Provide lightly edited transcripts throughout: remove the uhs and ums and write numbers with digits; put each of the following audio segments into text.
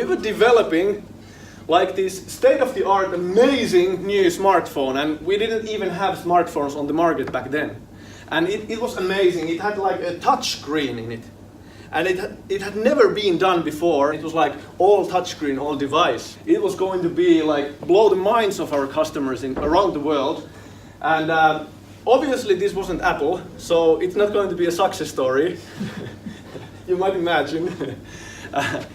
were developing like this state-of-the-art, amazing new smartphone, and we didn't even have smartphones on the market back then. And it was amazing. It had like a touch screen in it. And it had never been done before. It was like all touchscreen, all device. It was going to be like blow the minds of our customers around the world. And obviously this wasn't Apple, so it's not going to be a success story. You might imagine.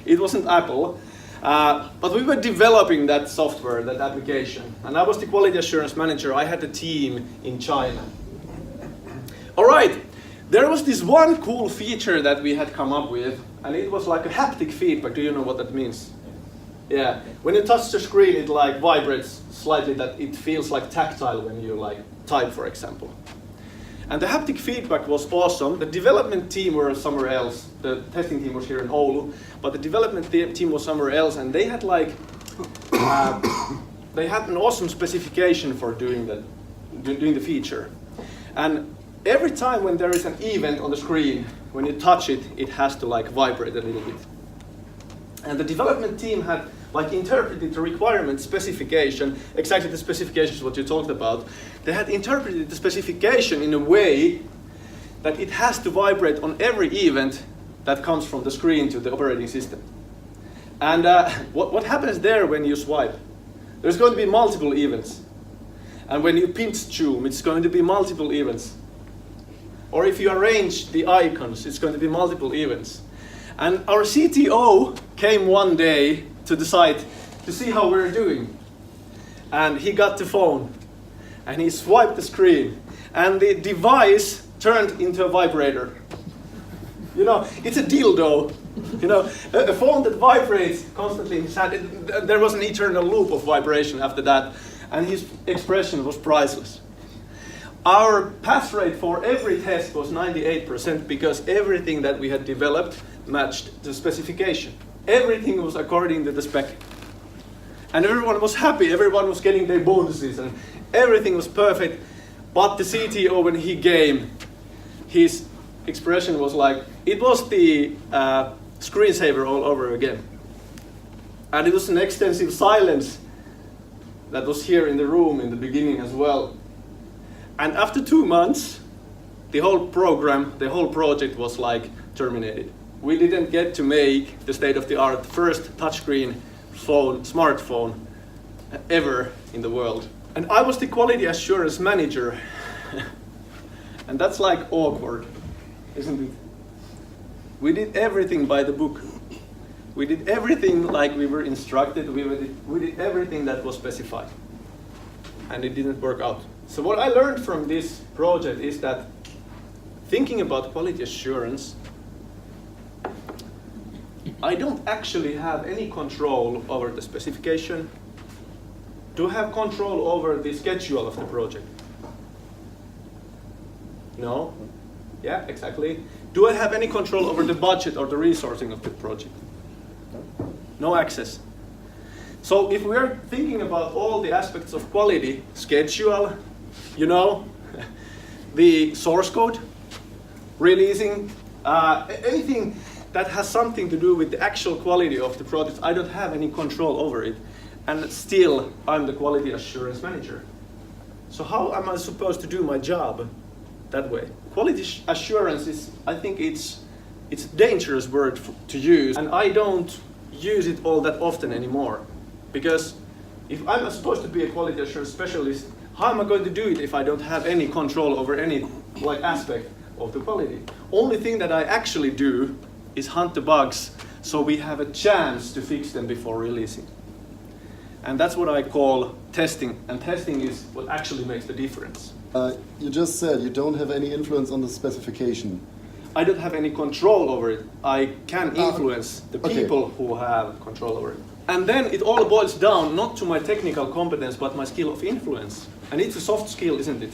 It wasn't Apple. But we were developing that software, that application. And I was the quality assurance manager. I had a team in China. All right. There was this one cool feature that we had come up with, and it was like a haptic feedback. Do you know what that means? Yeah. When you touch the screen, it like vibrates slightly, that it feels like tactile when you like type, for example. And the haptic feedback was awesome. The development team were somewhere else. The testing team was here in Oulu, but the development team was somewhere else, and they had like they had an awesome specification for doing the feature. And every time when there is an event on the screen, when you touch it, it has to like vibrate a little bit. And the development team had like interpreted the requirement specification, exactly the specifications what you talked about. They had interpreted the specification in a way that it has to vibrate on every event that comes from the screen to the operating system. And what happens there when you swipe? There's going to be multiple events. And when you pinch zoom, it's going to be multiple events. Or if you arrange the icons, it's going to be multiple events. And our CTO came one day to the site to see how we're doing. And he got the phone, and he swiped the screen, and the device turned into a vibrator. You know, it's a dildo. You know, a phone that vibrates constantly in his hand. There was an eternal loop of vibration after that, and his expression was priceless. Our pass rate for every test was 98% because everything that we had developed matched the specification. Everything was according to the spec. And everyone was happy, everyone was getting their bonuses, and everything was perfect. But the CTO, when he came, his expression was like, it was the screensaver all over again. And it was an extensive silence that was here in the room in the beginning as well. And after 2 months, the whole program, the whole project was like terminated. We didn't get to make the state-of-the-art first touchscreen smartphone ever in the world. And I was the quality assurance manager. And that's like awkward, isn't it? We did everything by the book. We did everything like we were instructed. We did everything that was specified. And it didn't work out. So what I learned from this project is that thinking about quality assurance, I don't actually have any control over the specification. Do I have control over the schedule of the project? No? Yeah, exactly. Do I have any control over the budget or the resourcing of the project? No access. So if we're thinking about all the aspects of quality, schedule, you know, the source code, releasing, anything that has something to do with the actual quality of the product, I don't have any control over it. And still, I'm the quality assurance manager. So how am I supposed to do my job that way? Quality assurance is, I think it's a dangerous word to use, and I don't use it all that often anymore. Because if I'm supposed to be a quality assurance specialist, how am I going to do it if I don't have any control over any aspect of the quality? Only thing that I actually do is hunt the bugs so we have a chance to fix them before releasing. And that's what I call testing, and testing is what actually makes the difference. You just said you don't have any influence on the specification. I don't have any control over it. I can influence the people who have control over it. And then it all boils down not to my technical competence, but my skill of influence. And it's a soft skill, isn't it?